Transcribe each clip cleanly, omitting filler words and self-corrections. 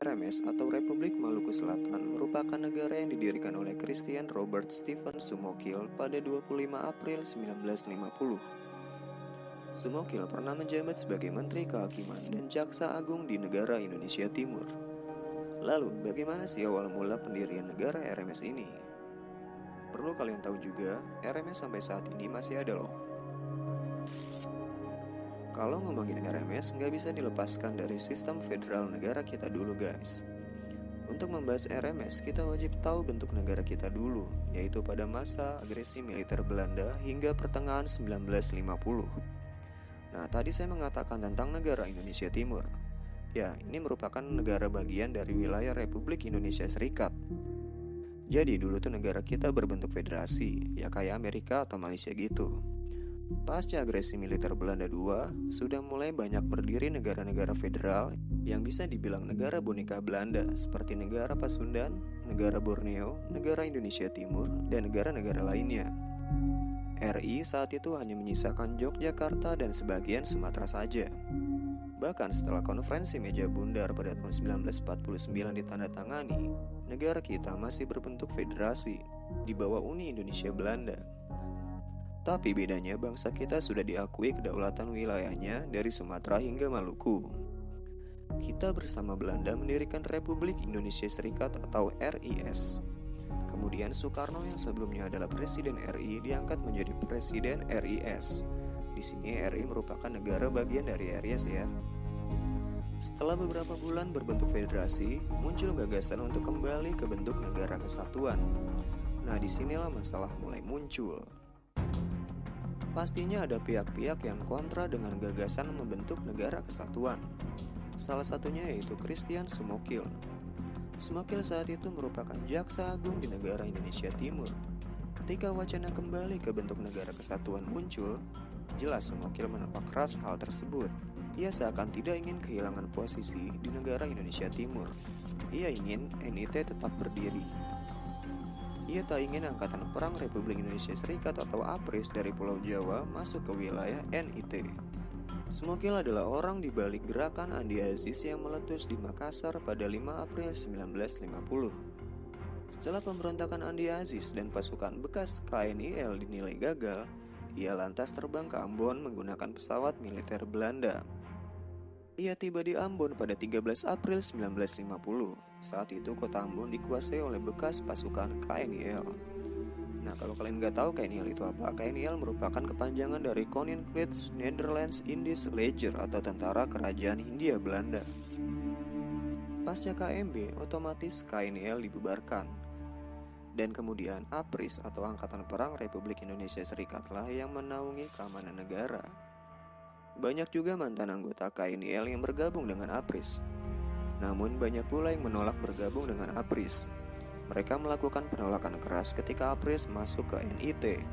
RMS atau Republik Maluku Selatan merupakan negara yang didirikan oleh Christian Robert Stephen Sumokil pada 25 April 1950. Sumokil pernah menjabat sebagai Menteri Kehakiman dan Jaksa Agung di negara Indonesia Timur. Lalu, bagaimana sih awal mula pendirian negara RMS ini? Perlu kalian tahu juga, RMS sampai saat ini masih ada loh. Kalau ngomongin RMS, nggak bisa dilepaskan dari sistem federal negara kita dulu guys. Untuk membahas RMS, kita wajib tahu bentuk negara kita dulu, yaitu pada masa agresi militer Belanda hingga pertengahan 1950. Nah, tadi saya mengatakan tentang negara Indonesia Timur. Ya, ini merupakan negara bagian dari wilayah Republik Indonesia Serikat. Jadi dulu tuh negara kita berbentuk federasi, ya kayak Amerika atau Malaysia gitu. Pasca agresi militer Belanda II, sudah mulai banyak berdiri negara-negara federal yang bisa dibilang negara boneka Belanda seperti negara Pasundan, negara Borneo, negara Indonesia Timur, dan negara-negara lainnya. RI saat itu hanya menyisakan Yogyakarta dan sebagian Sumatera saja. Bahkan setelah konferensi meja bundar pada tahun 1949 ditandatangani, negara kita masih berbentuk federasi di bawah Uni Indonesia Belanda. Tapi bedanya bangsa kita sudah diakui kedaulatan wilayahnya dari Sumatera hingga Maluku. Kita bersama Belanda mendirikan Republik Indonesia Serikat atau RIS. Kemudian Soekarno yang sebelumnya adalah Presiden RI diangkat menjadi Presiden RIS. Di sini RI merupakan negara bagian dari RIS ya. Setelah beberapa bulan berbentuk federasi, muncul gagasan untuk kembali ke bentuk negara kesatuan. Nah, disinilah masalah mulai muncul. Pastinya ada pihak-pihak yang kontra dengan gagasan membentuk negara kesatuan. Salah satunya yaitu Christian Sumokil. Sumokil saat itu merupakan Jaksa Agung di negara Indonesia Timur. Ketika wacana kembali ke bentuk negara kesatuan muncul, jelas Sumokil menolak keras hal tersebut. Ia seakan tidak ingin kehilangan posisi di negara Indonesia Timur. Ia ingin NIT tetap berdiri. Ia tak ingin Angkatan Perang Republik Indonesia Serikat atau APRIS dari Pulau Jawa masuk ke wilayah NIT. Sumokil adalah orang di balik gerakan Andi Aziz yang meletus di Makassar pada 5 April 1950. Setelah pemberontakan Andi Aziz dan pasukan bekas KNIL dinilai gagal, ia lantas terbang ke Ambon menggunakan pesawat militer Belanda. Ia tiba di Ambon pada 13 April 1950. Saat itu kota Ambon dikuasai oleh bekas pasukan KNIL. Nah, kalau kalian nggak tahu KNIL itu apa, KNIL merupakan kepanjangan dari Koninklijke Nederlands Indische Leger atau Tentara Kerajaan Hindia Belanda. Pasca KMB, otomatis KNIL dibubarkan. Dan kemudian APRIS atau Angkatan Perang Republik Indonesia Serikatlah yang menaungi keamanan negara. Banyak juga mantan anggota KNIL yang bergabung dengan APRIS. Namun banyak pula yang menolak bergabung dengan APRIS. Mereka melakukan penolakan keras ketika APRIS masuk ke NIT.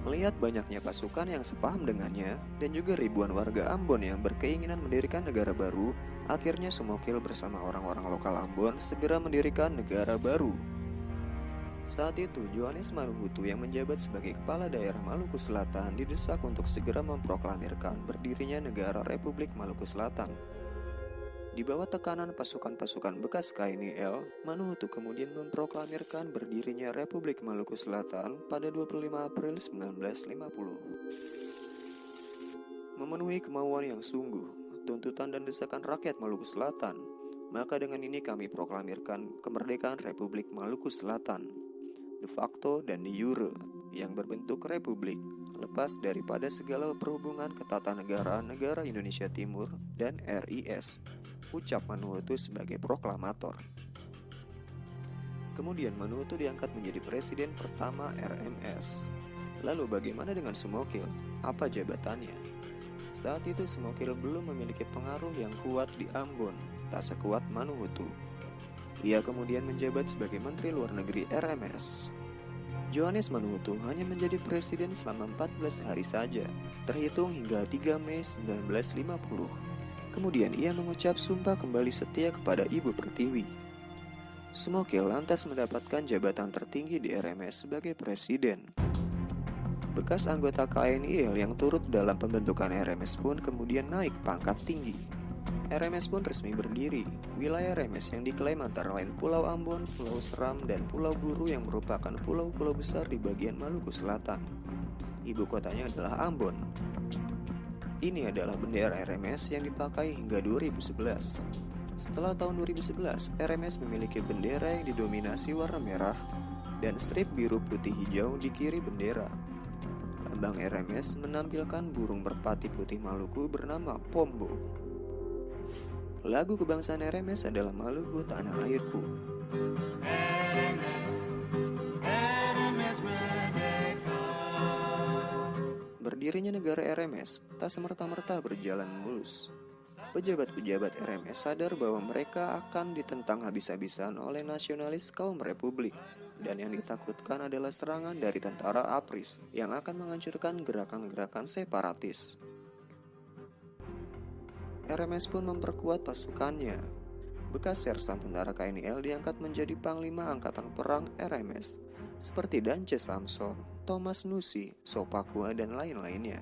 Melihat banyaknya pasukan yang sepaham dengannya dan juga ribuan warga Ambon yang berkeinginan mendirikan negara baru, akhirnya Sumokil bersama orang-orang lokal Ambon segera mendirikan negara baru. Saat itu, Johannes Manuhutu yang menjabat sebagai kepala daerah Maluku Selatan didesak untuk segera memproklamirkan berdirinya negara Republik Maluku Selatan. Di bawah tekanan pasukan-pasukan bekas KNIL, Manuhutu kemudian memproklamirkan berdirinya Republik Maluku Selatan pada 25 April 1950. Memenuhi kemauan yang sungguh, tuntutan dan desakan rakyat Maluku Selatan, maka dengan ini kami proklamirkan kemerdekaan Republik Maluku Selatan, de facto dan de jure, yang berbentuk republik, lepas daripada segala perhubungan ketatanegaraan negara Indonesia Timur dan RIS, ucap Manuhutu sebagai proklamator. Kemudian Manuhutu diangkat menjadi presiden pertama RMS. Lalu bagaimana dengan Sumokil? Apa jabatannya? Saat itu Sumokil belum memiliki pengaruh yang kuat di Ambon, tak sekuat Manuhutu. Ia kemudian menjabat sebagai Menteri Luar Negeri RMS. Johannes Manuhutu hanya menjadi presiden selama 14 hari saja, terhitung hingga 3 Mei 1950. Kemudian ia mengucap sumpah kembali setia kepada Ibu Pertiwi. Sumokil lantas mendapatkan jabatan tertinggi di RMS sebagai presiden. Bekas anggota KNIL yang turut dalam pembentukan RMS pun kemudian naik pangkat tinggi. RMS pun resmi berdiri. Wilayah RMS yang diklaim antara lain Pulau Ambon, Pulau Seram, dan Pulau Buru yang merupakan pulau-pulau besar di bagian Maluku Selatan. Ibu kotanya adalah Ambon. Ini adalah bendera RMS yang dipakai hingga 2011. Setelah tahun 2011, RMS memiliki bendera yang didominasi warna merah dan strip biru putih hijau di kiri bendera. Lambang RMS menampilkan burung merpati putih Maluku bernama Pombo. Lagu kebangsaan RMS adalah Maluku Tanah Airku. Berdirinya negara RMS tak semerta-merta berjalan mulus. Pejabat-pejabat RMS sadar bahwa mereka akan ditentang habis-habisan oleh nasionalis kaum republik, dan yang ditakutkan adalah serangan dari tentara APRIS yang akan menghancurkan gerakan-gerakan separatis. RMS pun memperkuat pasukannya. Bekas sersan tentara KNIL diangkat menjadi panglima angkatan perang RMS, seperti Dance Samson, Thomas Nusi, Sopakua, dan lain-lainnya.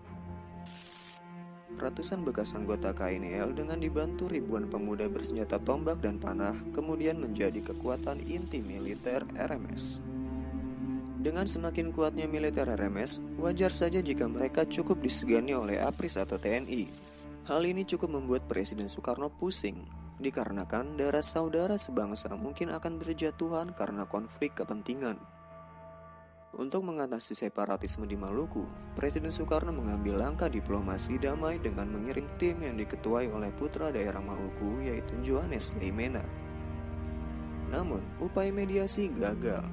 Ratusan bekas anggota KNIL dengan dibantu ribuan pemuda bersenjata tombak dan panah kemudian menjadi kekuatan inti militer RMS. Dengan semakin kuatnya militer RMS, wajar saja jika mereka cukup disegani oleh APRIS atau TNI. Hal ini cukup membuat Presiden Soekarno pusing, dikarenakan darah saudara sebangsa mungkin akan berjatuhan karena konflik kepentingan. Untuk mengatasi separatisme di Maluku, Presiden Soekarno mengambil langkah diplomasi damai dengan mengirim tim yang diketuai oleh putra daerah Maluku yaitu Johannes Leimena. Namun, upaya mediasi gagal.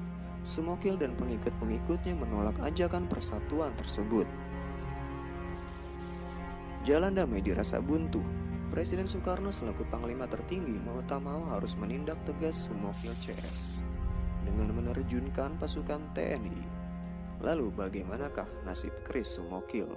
Sumokil dan pengikut-pengikutnya menolak ajakan persatuan tersebut. Jalan damai dirasa buntu. Presiden Soekarno selaku panglima tertinggi mau tak mau harus menindak tegas Sumokil CS dengan menerjunkan pasukan TNI. Lalu bagaimanakah nasib keris Sumokil?